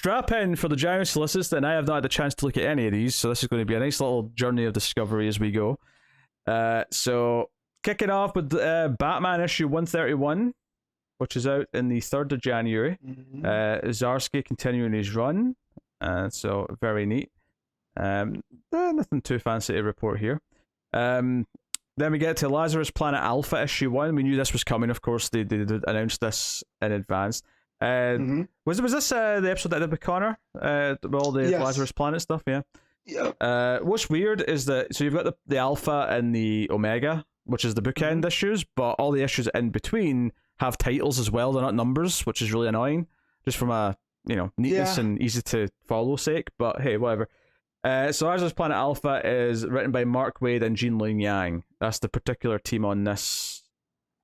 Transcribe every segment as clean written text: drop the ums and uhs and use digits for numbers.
strap in for the January Solicits, and I have not had the chance to look at any of these, so this is going to be a nice little journey of discovery as we go. So, kicking off with Batman issue 131, which is out in the 3rd of January. Zdarsky continuing his run, so very neat. Nothing too fancy to report here. Then we get to Lazarus Planet Alpha issue 1. We knew this was coming, of course. They announced this in advance. Was this the episode that I did with Connor? With all the Lazarus Planet stuff, yeah? Yep. What's weird is that, so you've got the Alpha and the Omega, which is the bookend issues, but all the issues in between have titles as well. They're not numbers, which is really annoying, just from a neatness and easy to follow sake, but hey, whatever. So Lazarus Planet Alpha is written by Mark Waid and Gene Luen Yang. That's the particular team on this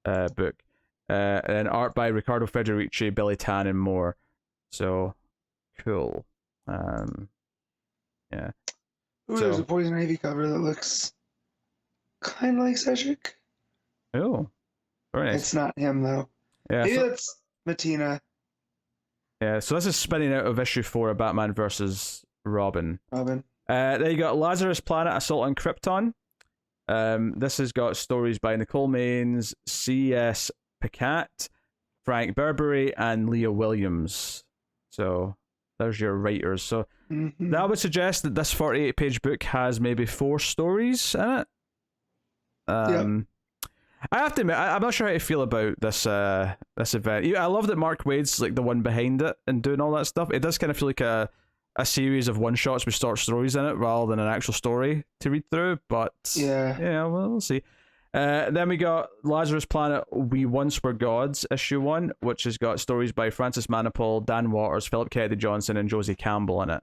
book. And art by Riccardo Federici, Billy Tan, and more. So, cool. Yeah. Ooh, there's a Poison Ivy cover that looks kind of like Cedric. Oh, very nice. It's not him, though. Yeah, maybe it's Mattina. Yeah, so this is spinning out of issue 4 of Batman versus Robin. Then you got Lazarus Planet Assault on Krypton. This has got stories by Nicole Maines, C.S. Picat, Frank Burberry, and Leah Williams. So there's your writers. So that would suggest that this 48-page book has maybe 4 stories in it. I have to admit, I'm not sure how to feel about this event. I love that Mark Waid's like the one behind it and doing all that stuff. It does kind of feel like a series of one-shots with short stories in it rather than an actual story to read through, but well, we'll see. Then we got Lazarus Planet We Once Were Gods, issue 1, which has got stories by Francis Manapul, Dan Waters, Philip Kennedy Johnson, and Josie Campbell in it.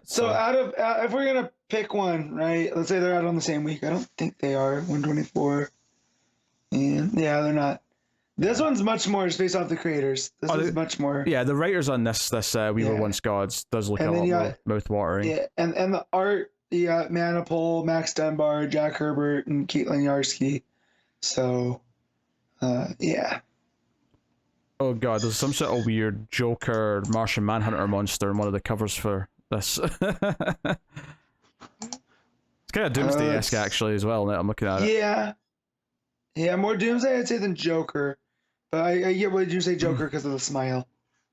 So out of if we're gonna pick one, right? Let's say they're out on the same week. I don't think they are 124, and they're not. This one's much more just based off the creators. This is much more. Yeah, the writers on this We Were Once Gods does look a lot more mouth-watering. Yeah, and the art, Manapul, Max Dunbar, Jack Herbert, and Caitlin Yarsky. So, yeah. Oh god, there's some sort of weird Joker, Martian Manhunter monster in one of the covers for this. It's kind of Doomsday-esque actually as well, now I'm looking at it. Yeah, more Doomsday I'd say than Joker. But I get why you say Joker because of the smile.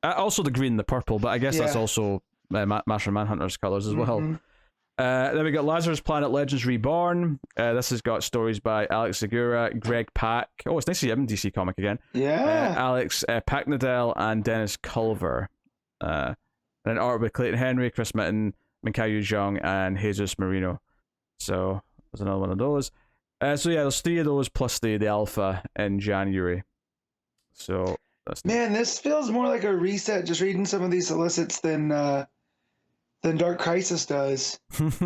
Also the green and the purple, but I guess that's also Martian Manhunter's colours as well. Then we got Lazarus Planet Legends Reborn. This has got stories by Alex Segura, Greg Pak. Oh, it's nice to see him in DC Comic again. Yeah. Alex Packnadell and Dennis Culver. And then art by Clayton Henry, Chris Mitten, Minkayu Zhang, and Jesus Marino. So there's another one of those. There's 3 of those plus the Alpha in January. So that's this feels more like a reset. Just reading some of these solicits than Dark Crisis does. This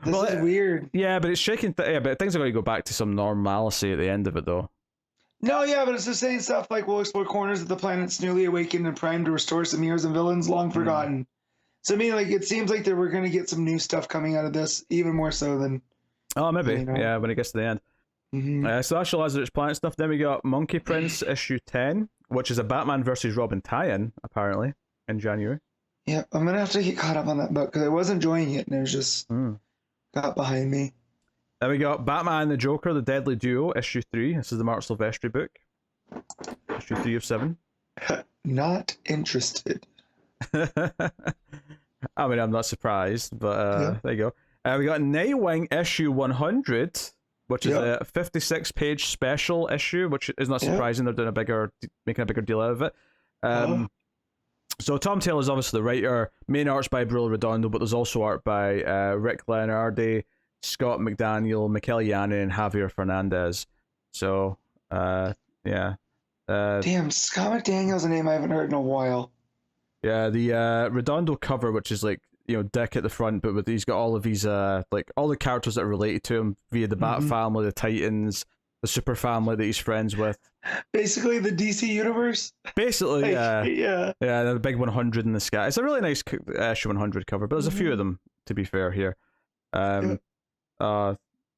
is weird. Yeah, but it's shaking. But things are going to go back to some normalcy at the end of it, though. No, but it's just saying stuff like we'll explore corners of the planet's newly awakened and primed to restore some heroes and villains long forgotten. So I mean, like it seems like that we're going to get some new stuff coming out of this, even more so than. Oh, maybe. Yeah, when it gets to the end. So that's the Lazarus Planet stuff. Then we got Monkey Prince issue 10, which is a Batman versus Robin tie-in, apparently, in January. Yeah, I'm going to have to get caught up on that book because I was enjoying it and it was just got behind me. Then we got Batman and the Joker, The Deadly Duo, issue 3. This is the Mark Silvestri book. Issue 3 of 7. Not interested. I mean, I'm not surprised, but there you go. We got Nightwing issue 100, which is a 56-page special issue, which is not surprising. They're doing making a bigger deal out of it. So Tom Taylor's obviously the writer. Main art's by Bruno Redondo, but there's also art by Rick Leonardi, Scott McDaniel, Mikel Yanni, and Javier Fernandez. So, yeah. Damn, Scott McDaniel's a name I haven't heard in a while. Yeah, the Redondo cover, which is like, Dick at the front, but he's got all of these, like, all the characters that are related to him via the Bat family, the Titans, the Super family that he's friends with. Basically the DC universe? Basically, yeah. Yeah, the big 100 in the sky. It's a really nice issue 100 cover, but there's a few of them, to be fair, here. But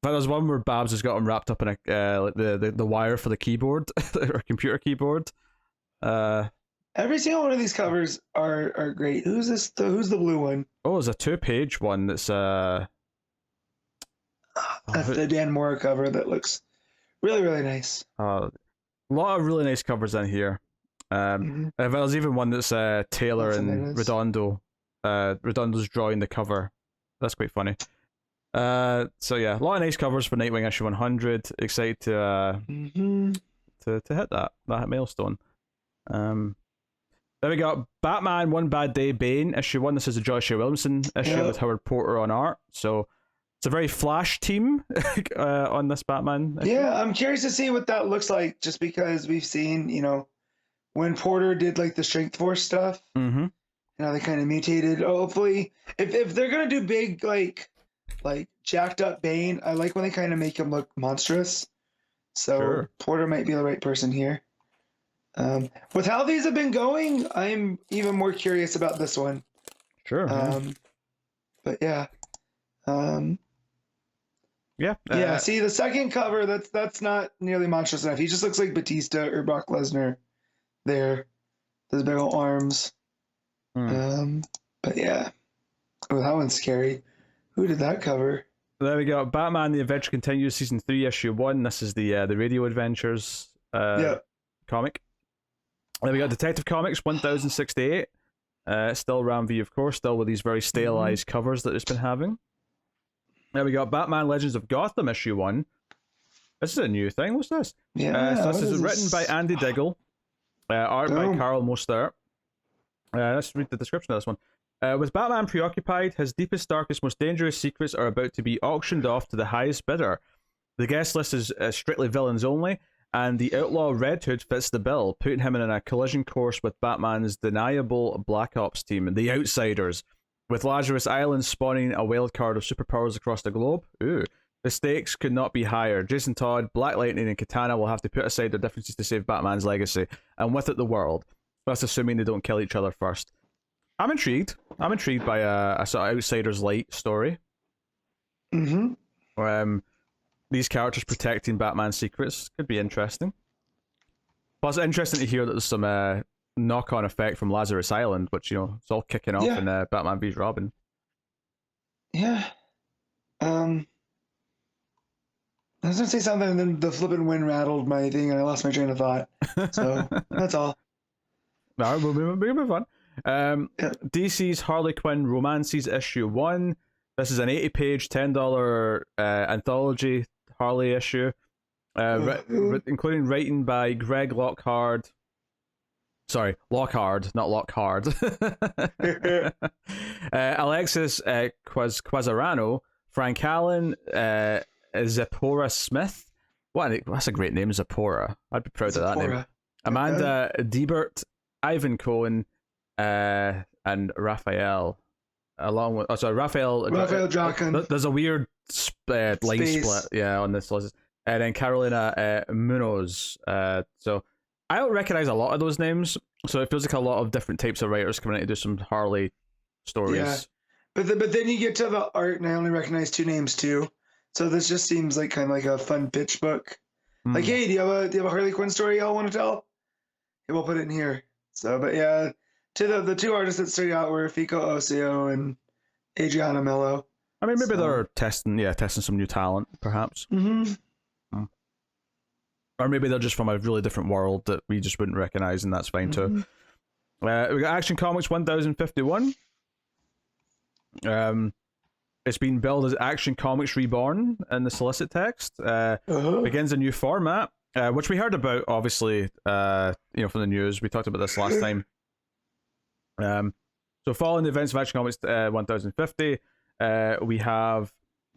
there's one where Babs has got him wrapped up in like the wire for the keyboard, or computer keyboard. Every single one of these covers are great. Who's this? Who's the blue one? Oh, there's a 2-page one that's That's the Dan Mora cover that looks really, really nice. a lot of really nice covers in here. There's even one that's Taylor and Redondo. Redondo's drawing the cover. That's quite funny. So yeah, a lot of nice covers for Nightwing issue 100. Excited to hit that milestone. Then we got Batman One Bad Day Bane issue 1. This is a Josh Williamson issue with Howard Porter on art. So it's a very Flash team on this Batman issue. Yeah, I'm curious to see what that looks like, just because we've seen, when Porter did like the Strength Force stuff, they kind of mutated. Hopefully, if they're gonna do big like jacked up Bane, I like when they kind of make him look monstrous. So Porter might be the right person here. With how these have been going, I'm even more curious about this one. Sure. But yeah. Yeah. See, the second cover, that's not nearly monstrous enough. He just looks like Batista or Brock Lesnar there. Those big old arms. But yeah. Oh, that one's scary. Who did that cover? There we go. Batman: The Adventure Continues, Season 3, Issue 1. This is the Radio Adventures comic. Then we got Detective Comics 1068. Still Ram V, of course, still with these very stylized covers that it's been having. Then we got Batman Legends of Gotham issue 1. This is a new thing. What's this? So this is written by Andy Diggle, art by Carl Mostert. Let's read the description of this one. With Batman preoccupied, his deepest, darkest, most dangerous secrets are about to be auctioned off to the highest bidder. The guest list is strictly villains only, and the outlaw Red Hood fits the bill, putting him in a collision course with Batman's deniable Black Ops team, the Outsiders. With Lazarus Island spawning a wild card of superpowers across the globe, the stakes could not be higher. Jason Todd, Black Lightning, and Katana will have to put aside their differences to save Batman's legacy, and with it the world. That's assuming they don't kill each other first. I'm intrigued. I'm intrigued by a sort of Outsiders light story. These characters protecting Batman's secrets could be interesting. Plus, interesting to hear that there's some knock-on effect from Lazarus Island, which, it's all kicking off in Batman v Robin. Yeah. I was going to say something, and then the flippin' wind rattled my thing, and I lost my train of thought. So, that's all. Alright, we'll move on. DC's Harley Quinn Romances issue 1. This is an 80-page, $10 anthology Harley issue, including writing by Greg Lockhart. Sorry, Lockhart, not Lockhart. Alexis Quasarano, Frank Allen, Zipporah Smith. That's a great name, Zipporah. I'd be proud of that name. Amanda Diebert, Ivan Cohen, and Raphael, along with Raphael Draken. There's a weird line split, on this list, and then Carolina Munoz. So I don't recognize a lot of those names, so it feels like a lot of different types of writers coming in to do some Harley stories. Yeah, but then you get to the art, and I only recognize 2 names too. So this just seems like kind of like a fun pitch book. Like, hey, do you have a Harley Quinn story y'all want to tell? Hey, we'll put it in here. So, but yeah. To the 2 artists that stood out were Fico Osio and Adriana Mello. I mean, maybe they're testing some new talent, perhaps. Or maybe they're just from a really different world that we just wouldn't recognize, and that's fine too. We got Action Comics 1051. It's been billed as Action Comics Reborn in the solicit text. Begins a new format, which we heard about, obviously, from the news. We talked about this last time. So following the events of Action Comics 1050, we have...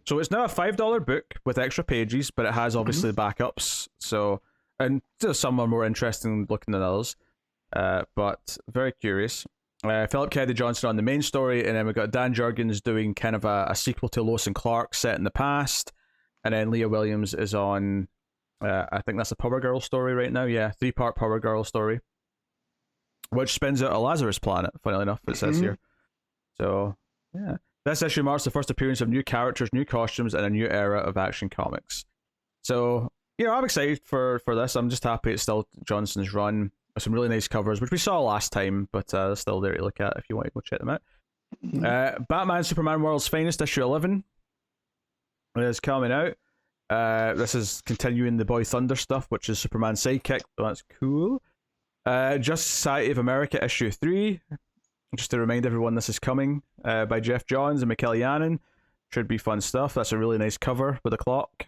So it's now a $5 book with extra pages, but it has obviously backups. So, and some are more interesting looking than others. But very curious. Philip Kennedy Johnson on the main story, and then we've got Dan Jurgens doing kind of a sequel to Lois and Clark set in the past. And then Leah Williams is on, I think that's a Power Girl story right now. Yeah, 3-part Power Girl story, which spins out a Lazarus planet, funnily enough, it says here. So, yeah. This issue marks the first appearance of new characters, new costumes, and a new era of Action Comics. So, I'm excited for this. I'm just happy it's still Johnson's run. some really nice covers, which we saw last time, but they're still there to look at if you want to go check them out. Batman Superman World's Finest issue 11 is coming out. This is continuing the Boy Thunder stuff, which is Superman's sidekick, so that's cool. Justice Society of America issue 3, just to remind everyone this is coming, by Jeff Johns and Mikel Janin. Should be fun stuff. That's a really nice cover with a clock.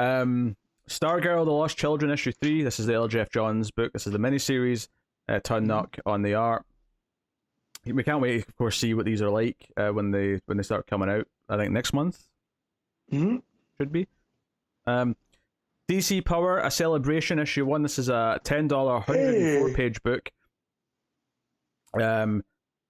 Stargirl, The Lost Children, issue 3. This is the L. Jeff Johns book. This is the miniseries. Knock on the art. We can't wait to, of course, see what these are like when they start coming out. I think next month. Should be. DC Power, A Celebration, issue 1. This is a $10 104-page book.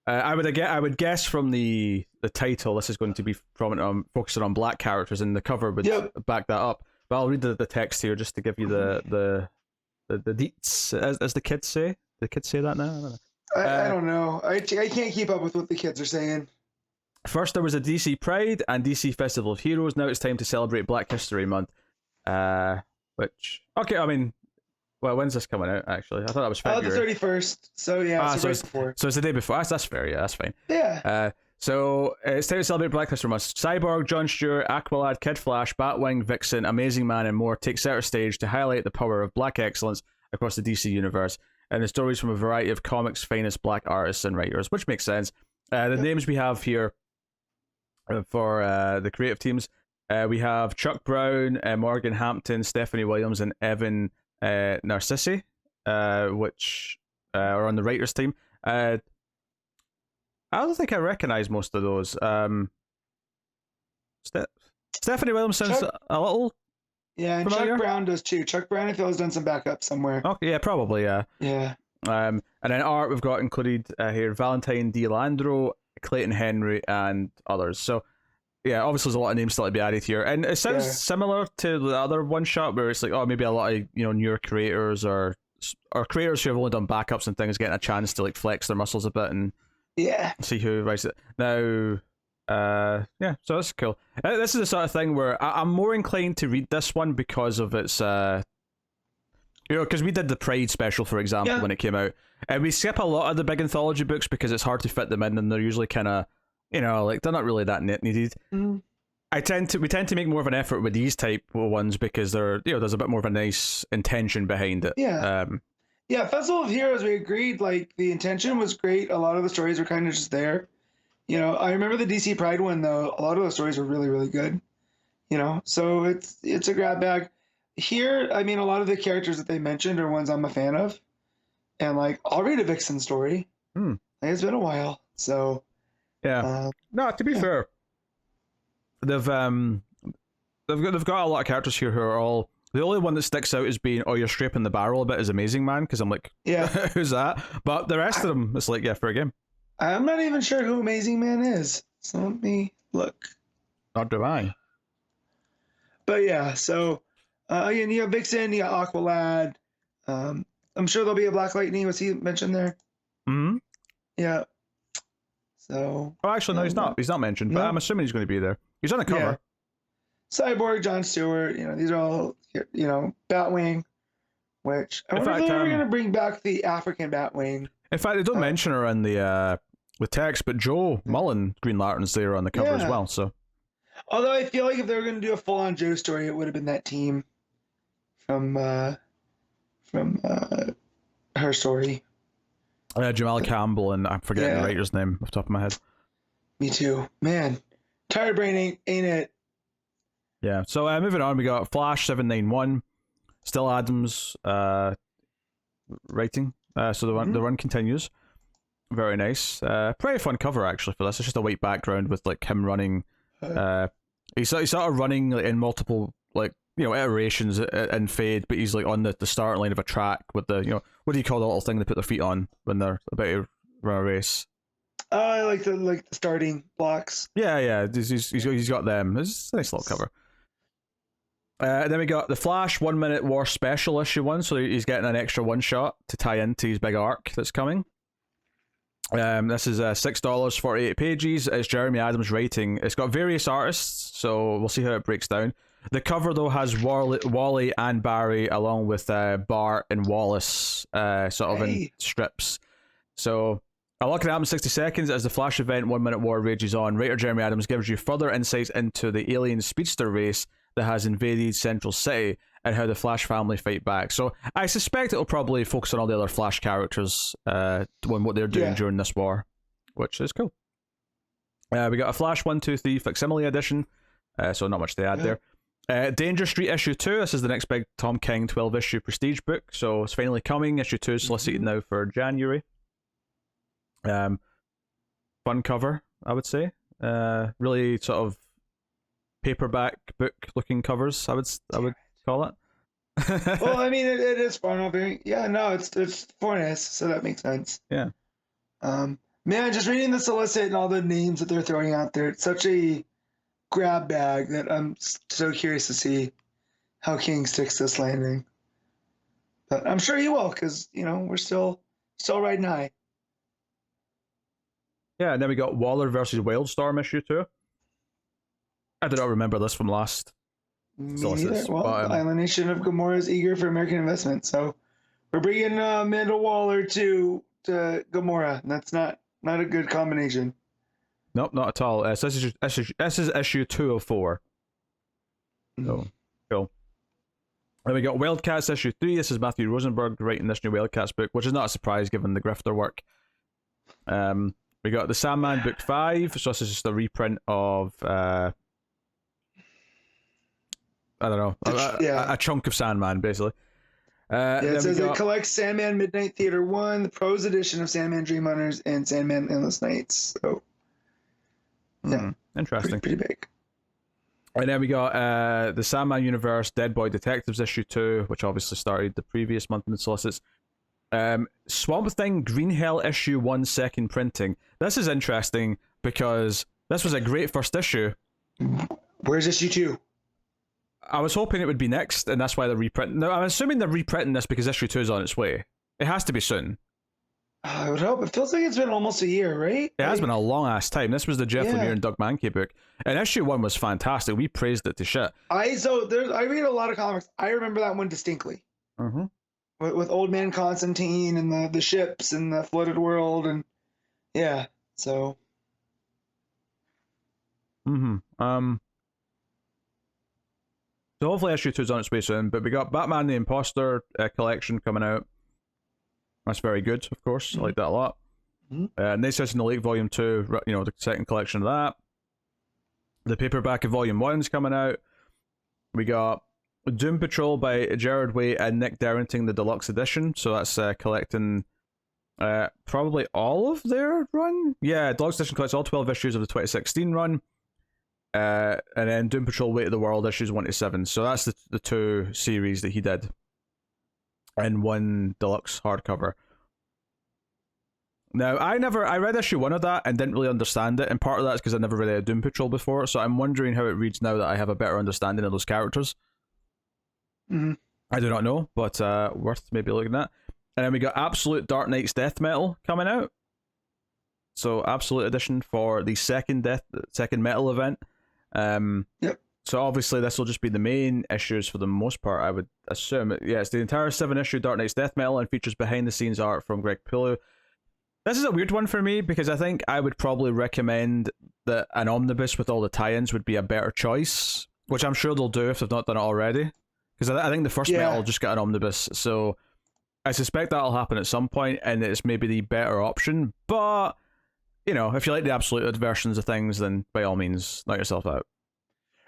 I would guess from the title this is going to be focusing on black characters, and the cover would back that up. But I'll read the text here just to give you the deets, as the kids say. The kids say that now? I don't know. I can't keep up with what the kids are saying. First, there was a DC Pride and DC Festival of Heroes. Now it's time to celebrate Black History Month. When's this coming out, actually? I thought that was February. The 31st. So, yeah, so right before. So it's the day before. That's fair, yeah, that's fine. Yeah. So it's time to celebrate Black History Month. Cyborg, Jon Stewart, Aqualad, Kid Flash, Batwing, Vixen, Amazing Man, and more take center stage to highlight the power of black excellence across the DC universe, and the stories from a variety of comics' finest black artists and writers, which makes sense. The names we have here for the creative teams, we have Chuck Brown, Morgan Hampton, Stephanie Williams, and Evan Narcissi, which are on the writers team. I don't think I recognize most of those. Stephanie Williams sounds a little. Yeah, and familiar. Chuck Brown does too. Chuck Brown, I feel, has done some backup somewhere. Okay, yeah, probably, yeah. Yeah. And then art we've got included here: Valentine D. Landro, Clayton Henry, and others. So, yeah, obviously there's a lot of names still to be added here, and it sounds similar to the other one shot where it's like, oh, maybe a lot of newer creators or creators who have only done backups and things getting a chance to like flex their muscles a bit and see who writes it now. So that's cool. This is the sort of thing where I'm more inclined to read this one because of its because we did the Pride special, for example, when it came out, and we skip a lot of the big anthology books because it's hard to fit them in, and they're usually kind of like they're not really that needed. We tend to make more of an effort with these type of ones because they're there's a bit more of a nice intention behind it. Festival of Heroes, we agreed, like the intention was great. A lot of the stories were kind of just there. I remember the DC Pride one though. A lot of those stories were really, really good. So it's a grab bag. Here, I mean, a lot of the characters that they mentioned are ones I'm a fan of, and like I'll read a Vixen story. Like, it's been a while, so no. To be fair, they've got a lot of characters here who are all. The only one that sticks out as being, you're scraping the barrel a bit is Amazing Man, because I'm like, who's that? But the rest of them, it's like, for a game. I'm not even sure who Amazing Man is, so let me look. Not do I. But yeah, so again, you have Vixen, you got Aqualad. I'm sure there'll be a Black Lightning. Was he mentioned there? Mm-hmm. Yeah. So. Oh, actually, no, he's not. He's not mentioned, but I'm assuming he's going to be there. He's on the cover. Yeah. Cyborg, Jon Stewart, these are all, Batwing, which I wonder if they're going to bring back the African Batwing. In fact, they don't mention her in the text, but Joe Mullen, Green Lantern's there on the cover as well. So, although I feel like if they were going to do a full-on Joe story, it would have been that team from her story. Jamal Campbell, and I'm forgetting the writer's name off the top of my head. Me too, man. Tired brain ain't it? Yeah, so moving on, we got Flash 791, Still Adams writing, so the run continues. Very nice. Pretty fun cover, actually, for this. It's just a white background with, like, him running. He's sort of running like, in multiple, like, iterations and fade, but he's, like, on the starting line of a track with the, what do you call the little thing they put their feet on when they're about to run a race? I like the starting blocks. Yeah. He's got them. It's a nice little cover. Then we got the Flash 1 Minute War Special issue 1, so he's getting an extra one shot to tie into his big arc that's coming. This is $6, 48 pages. It's Jeremy Adams writing. It's got various artists, so we'll see how it breaks down. The cover though has Wally and Barry along with Bart and Wallace sort of in strips. So a lot can happen in 60 seconds as the Flash event 1 Minute War rages on. Writer Jeremy Adams gives you further insights into the alien speedster race that has invaded Central City and how the Flash family fight back. So I suspect it'll probably focus on all the other Flash characters on what they're doing during this war, which is cool. We got a Flash 1-2-3 Facsimile edition, so not much to add there. Danger Street issue 2. This is the next big Tom King 12-issue prestige book, so it's finally coming. Issue 2 is solicited now for January. Fun cover, I would say. Really sort of paperback book looking covers, I would call it. Well, I mean, it is fun. It's foreigners, so that makes sense. Yeah. Man, just reading the solicit and all the names that they're throwing out there, it's such a grab bag that I'm so curious to see how King sticks this landing. But I'm sure he will, because we're still riding high. Yeah, and then we got Waller versus Wildstorm issue 2. I do not remember this from last Solicits. Well, the Island Nation of Gamora is eager for American investment, so we're bringing Amanda Waller to Gamora, and that's not a good combination. Nope, not at all. So this is issue 204. So, cool. Then we got Wildcats issue 3. This is Matthew Rosenberg writing this new Wildcats book, which is not a surprise given the grifter work. We got the Sandman book 5. So this is just a reprint of I don't know, a chunk of Sandman basically. It says it collects Sandman Midnight Theater 1, the prose edition of Sandman Dream Hunters, and Sandman Endless Nights. So interesting. Pretty big. And then we got the Sandman Universe Dead Boy Detectives issue 2, which obviously started the previous month in the Solicits. Swamp Thing Green Hell issue 1 second printing. This is interesting because this was a great first issue. Where's issue 2? I was hoping it would be next, and that's why they're reprinting. No, I'm assuming they're reprinting this because issue 2 is on its way. It has to be soon. I would hope. It feels like it's been almost a year, right? It has been a long ass time. This was the Jeff Lemire and Doug Mankey book, and issue 1 was fantastic. We praised it to shit. I read a lot of comics. I remember that one distinctly. Mm-hmm. With Old Man Constantine and the ships and the flooded world and so. So hopefully issue 2 is on its way soon, but we got Batman the Imposter collection coming out. That's very good, of course. I like that a lot. Nations in the Lake Volume 2, the second collection of that. The paperback of Volume 1 is coming out. We got Doom Patrol by Gerard Way and Nick Darrington, the deluxe edition. So that's collecting probably all of their run. Yeah, deluxe edition collects all 12 issues of the 2016 run. And then Doom Patrol Weight of the World issues 1 to 7. So that's the 2 series that he did in one deluxe hardcover. Now, I read issue 1 of that and didn't really understand it, and part of that is because I never read Doom Patrol before, so I'm wondering how it reads now that I have a better understanding of those characters. I do not know, but worth maybe looking at. And then we got Absolute Dark Knight's Death Metal coming out. So Absolute Edition for the second metal event. Yep. So obviously this will just be the main issues for the most part, I would assume. It's the entire 7-issue Dark Knight's Death Metal and features behind-the-scenes art from Greg Pulu. This is a weird one for me because I think I would probably recommend that an omnibus with all the tie-ins would be a better choice, which I'm sure they'll do if they've not done it already. Because I think the first metal just got an omnibus, so I suspect that'll happen at some point, and it's maybe the better option. But if you like the absolute versions of things, then by all means, knock yourself out.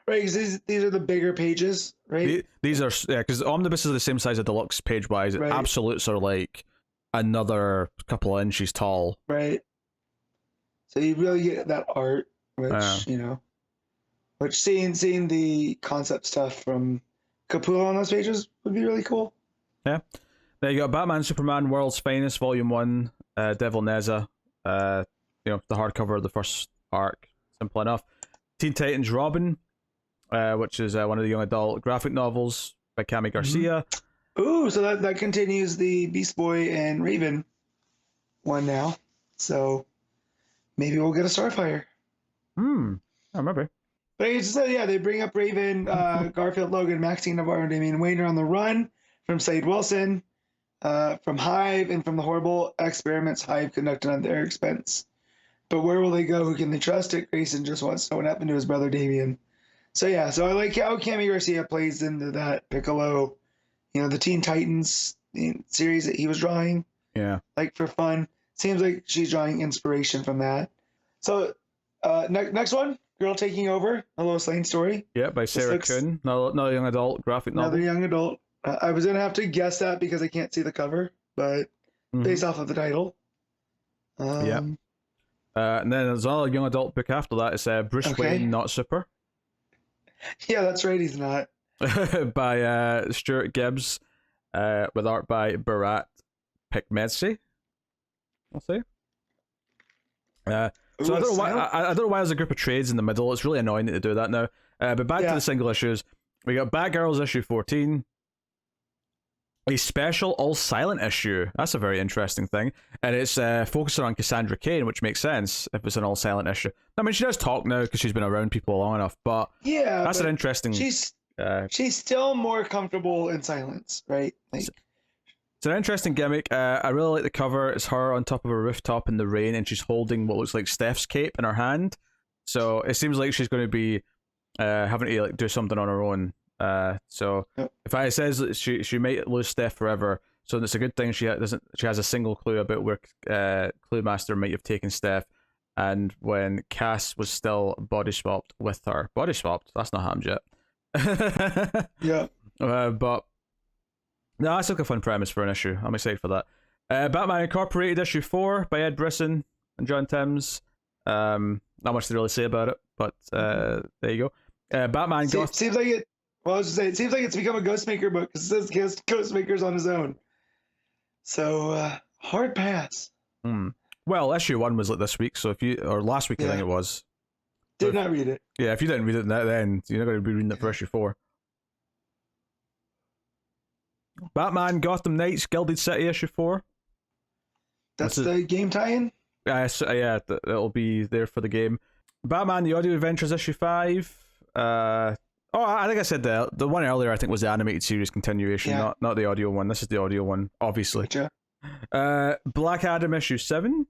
Right, because these are the bigger pages, right? These are, because omnibuses are the same size as deluxe page-wise. Right. Absolutes are like another couple of inches tall. Right. So you really get that art, which, which seeing the concept stuff from Capullo on those pages would be really cool. Yeah. There you got Batman, Superman, World's Finest, Volume 1, Devil Neza. The hardcover of the first arc. Simple enough. Teen Titans Robin, which is one of the young adult graphic novels by Cami Garcia. Ooh, so that continues the Beast Boy and Raven one now. So maybe we'll get a Starfire. I remember. But I just said, yeah, they bring up Raven, Garfield, Logan, Maxine Navarro, and Damian Wayne are on the run from Slade Wilson, from Hive, and from the horrible experiments Hive conducted on their expense. But where will they go? Who can they trust? Dick Grayson just wants to know what happened to his brother Damian. So yeah, so I like how Cami Garcia plays into that Piccolo, the Teen Titans series that he was drawing. Yeah. Like for fun. Seems like she's drawing inspiration from that. So next one, Girl Taking Over, a Lois Lane story. Yeah, by Sarah Kuhn. Another young adult graphic novel. Another young adult. I was going to have to guess that because I can't see the cover, but based off of the title. Yeah. And then there's another young adult book after that. It's Bruce Wayne, Not Super. Yeah, that's right, he's not. By Stuart Gibbs, with art by Bharat Pekmedsi. I'll say. So I don't know why there's a group of trades in the middle. It's really annoying to do that now. But back to the single issues. We got Batgirls issue 14. A special all-silent issue. That's a very interesting thing. And it's focusing on Cassandra Cain, which makes sense if it's an all-silent issue. I mean, she does talk now because she's been around people long enough, but yeah, that's an interesting... She's still more comfortable in silence, right? It's an interesting gimmick. I really like the cover. It's her on top of a rooftop in the rain, and she's holding what looks like Steph's cape in her hand. So it seems like she's going to be having to do something on her own. So if I says that she might lose Steph forever, so it's a good thing she has a single clue about where Clue Master might have taken Steph, and when Cass was still body swapped with her. Body swapped? That's not happened yet. Yeah. But no, that's like a fun premise for an issue. I'm excited for that. Batman Incorporated issue 4 by Ed Brisson and John Timms. Not much to really say about it, but there you go. Batman seems like it. Well, I was just saying, it seems like it's become a Ghostmaker book because it says Ghostmaker's on his own. So hard pass. Well, issue 1 was like this week, so or last week I think it was. Did not read it. Yeah, if you didn't read it then you're not going to be reading it for issue 4. Batman Gotham Knights Gilded City issue 4. That's the game tie-in? Yeah, it'll be there for the game. Batman The Audio Adventures issue 5. I think I said the one earlier I think was the animated series continuation, not the audio one. This is the audio one, obviously. Gotcha. Black Adam issue 7.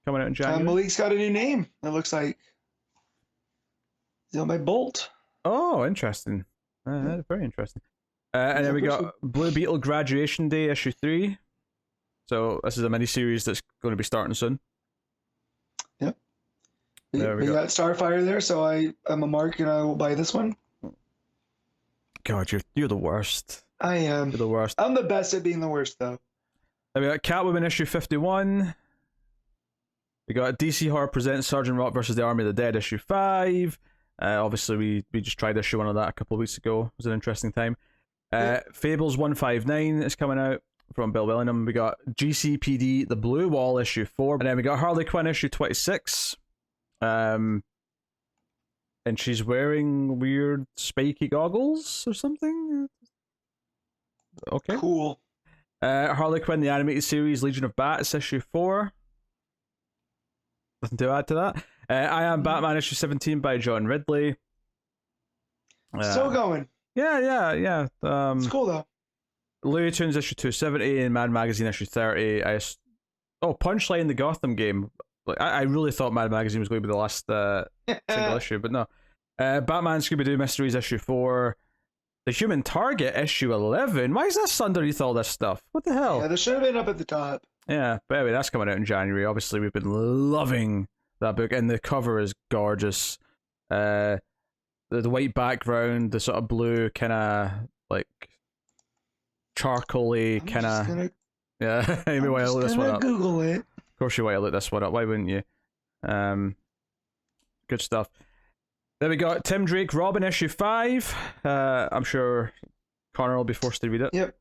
Coming out in January. Malik's got a new name, it looks like. He's on by Bolt. Oh, interesting. Very interesting. And then we got Blue Beetle Graduation Day issue 3. So this is a mini-series that's going to be starting soon. Yep. We got Starfire there, so I'm a mark and I will buy this one. God, you're the worst. I am. You're the worst. I'm the best at being the worst, though. Then we got Catwoman issue 51. We got DC Horror Presents Sergeant Rock versus the Army of the Dead issue 5. Obviously, we just tried issue 1 of that a couple of weeks ago. It was an interesting time. Fables 159 is coming out from Bill Willingham. We got GCPD The Blue Wall issue 4. And then we got Harley Quinn issue 26. And she's wearing weird spiky goggles or something. Okay. Cool. Harley Quinn The Animated Series Legion of Bats issue 4. Nothing to add to that. I Am Batman issue 17 by John Ridley. Still going. Yeah. It's cool though. Looney Tunes issue 270 and Mad Magazine issue 30. Punchline the Gotham game. I really thought Mad Magazine was going to be the last single issue, but no. Batman Scooby-Doo Mysteries issue 4. The Human Target issue 11. Why is this underneath all this stuff? What the hell? Yeah, they should have been up at the top. Yeah, but anyway, that's coming out in January. Obviously, we've been loving that book, and the cover is gorgeous. The white background, the sort of blue kind of like charcoaly kind of. Yeah, maybe why I look this one up. Google it. Of course, you want to look this one up. Why wouldn't you? Good stuff. Then we got Tim Drake Robin issue 5. I'm sure Connor will be forced to read it. Yep.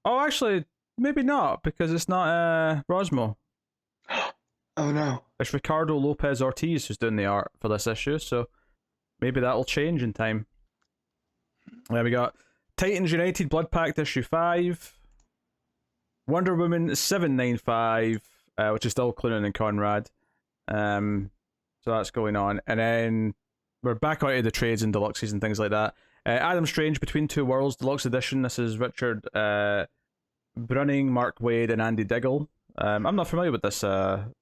Actually, maybe not, because it's not Rosmo. Oh no. It's Ricardo Lopez Ortiz who's doing the art for this issue, so maybe that'll change in time. Then we got Titans United Blood Pact issue 5. Wonder Woman 795, which is still Clunan and Conrad. So that's going on. And then we're back onto the trades and deluxes and things like that. Adam Strange Between Two Worlds Deluxe Edition. This is Richard Brunning, Mark Waid, and Andy Diggle. I'm not familiar with this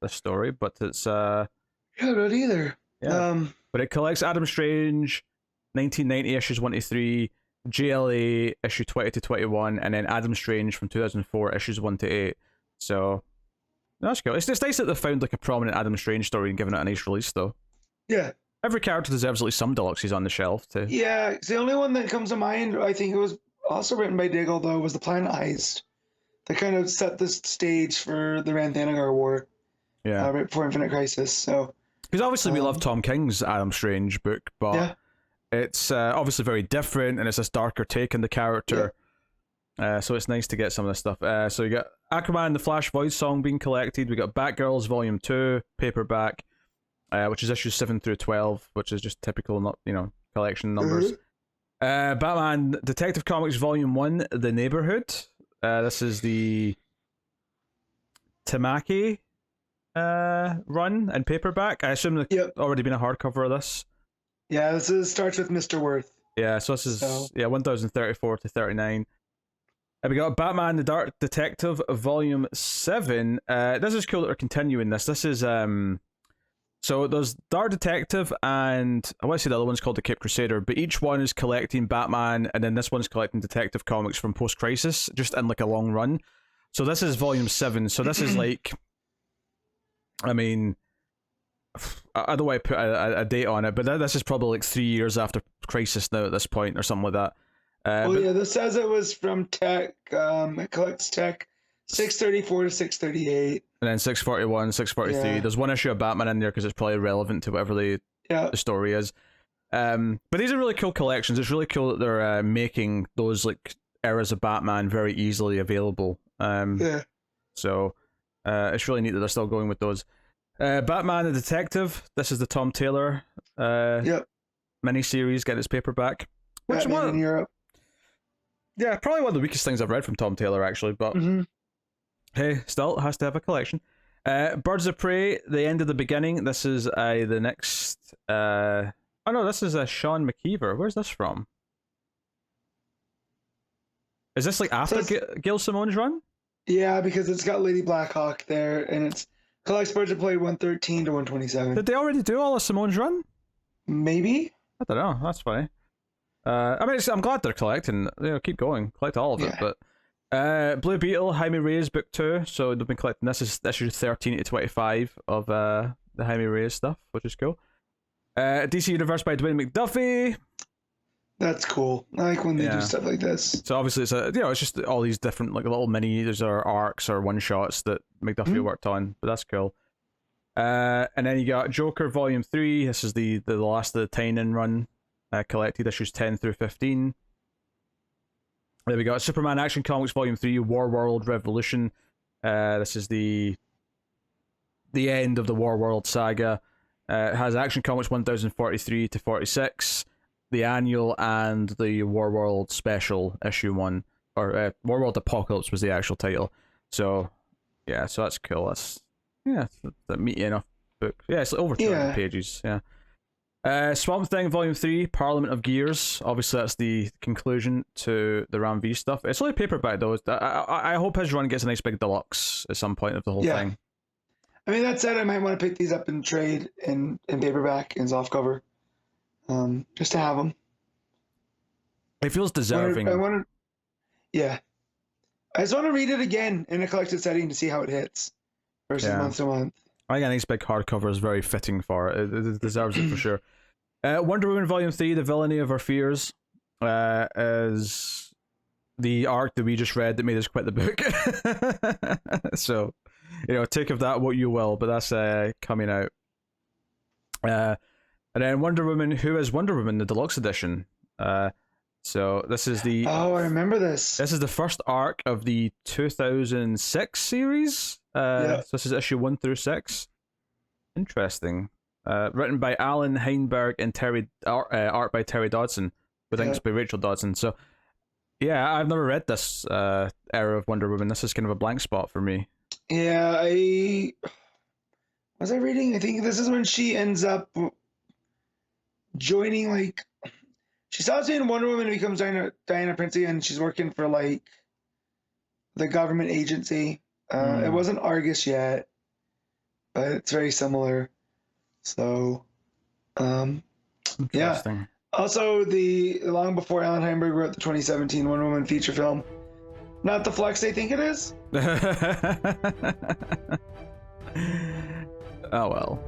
story, but it's yeah, not either. yeah. But it collects Adam Strange 1990 issues 1 to 3, JLA issue 20 to 21, and then Adam Strange from 2004 issues 1 to 8. So that's cool. It's nice that they found like a prominent Adam Strange story and given it a nice release, though. Yeah. Every character deserves at least some deluxes on the shelf too. Yeah, it's the only one that comes to mind. I think it was also written by Diggle, though, was the Planet Heist. That kind of set the stage for the Ranthanagar War. Yeah. Right before Infinite Crisis. So. Because obviously we love Tom King's Adam Strange book, but it's obviously very different, and it's this darker take on the character. So it's nice to get some of this stuff. So you got Aquaman, the Flash Voice Song being collected. We got Batgirls Volume 2 paperback, which is issues 7 through 12, which is just typical, not collection numbers. Batman Detective Comics Volume 1, The Neighborhood. This is the Tamaki run and paperback. I assume there's already been a hardcover of this. Yeah, starts with Mr. Worth. Yeah, so this is 1034 to 39. We got Batman the Dark Detective Volume 7. This is cool that they're continuing this. This is so there's Dark Detective and I want to say the other one's called the Cape Crusader, but each one is collecting Batman, and then this one's collecting Detective Comics from post-crisis, just in like a long run. So this is Volume 7. So this is like, I mean, I don't want to put a date on it, but this is probably like 3 years after Crisis now at this point, or something like that. This says it was from Tech. It collects Tech 634 to 638. And then 641, 643. There's one issue of Batman in there because it's probably relevant to whatever the story is. But these are really cool collections. It's really cool that they're making those like eras of Batman very easily available. So it's really neat that they're still going with those. Batman the Detective. This is the Tom Taylor miniseries. Get its paperback. Which Batman in Europe. Yeah, probably one of the weakest things I've read from Tom Taylor, actually. But hey, still has to have a collection. Birds of Prey, The End of the Beginning. This is the next. Oh no, this is Sean McKeever. Where's this from? Is this like after Gail Simone's run? Yeah, because it's got Lady Blackhawk there, and it's collects Birds of Prey 113 to 127. Did they already do all of Simone's run? Maybe. I don't know. That's funny. I mean, I'm glad they're collecting. Keep going, collect all of it. But Blue Beetle, Jaime Reyes book 2. So they've been collecting this. Is issues 13 to 25 of the Jaime Reyes stuff, which is cool. DC Universe by Dwayne McDuffie. That's cool. I like when they do stuff like this. So obviously it's it's just all these different like little minis or arcs or one shots that McDuffie worked on, but that's cool. And then you got Joker Volume 3. This is the last of the Tynion run, collected issues 10 through 15. There we got Superman Action Comics Volume 3, War World Revolution. This is the end of the War World saga. It has Action Comics 1043 to 46, the annual, and the War World Special issue 1, or War World Apocalypse was the actual title. So yeah, so that's cool. That's a meaty enough book. Yeah, it's like over 200 pages. Yeah. Swamp Thing Volume 3, Parliament of Gears. Obviously that's the conclusion to the Ram V stuff. It's only paperback though. I hope his run gets a nice big deluxe at some point of the whole thing. I mean, that said, I might want to pick these up in trade in paperback and softcover, just to have them. It feels deserving. I just want to read it again in a collected setting to see how it hits versus month to month. I think a nice big hardcover is very fitting for it. It deserves it for sure. Wonder Woman Volume 3, The Villainy of Our Fears, is the arc that we just read that made us quit the book. So, take of that what you will, but that's coming out. And then Wonder Woman, Who is Wonder Woman, the deluxe edition. So this is the... Oh, I remember this. This is the first arc of the 2006 series. So this is issue 1 through 6. Interesting. Written by Alan Heinberg and art by Terry Dodson, with inks by Rachel Dodson. So, yeah, I've never read this era of Wonder Woman. This is kind of a blank spot for me. Yeah, was I reading? I think this is when she ends up joining, like, she stops being Wonder Woman and becomes Diana Prince, and she's working for, like, the government agency. It wasn't Argus yet, but it's very similar. So, yeah. Also, long before Alan Heinberg wrote the 2017 Wonder Woman feature film. Not the flex they think it is. Oh well.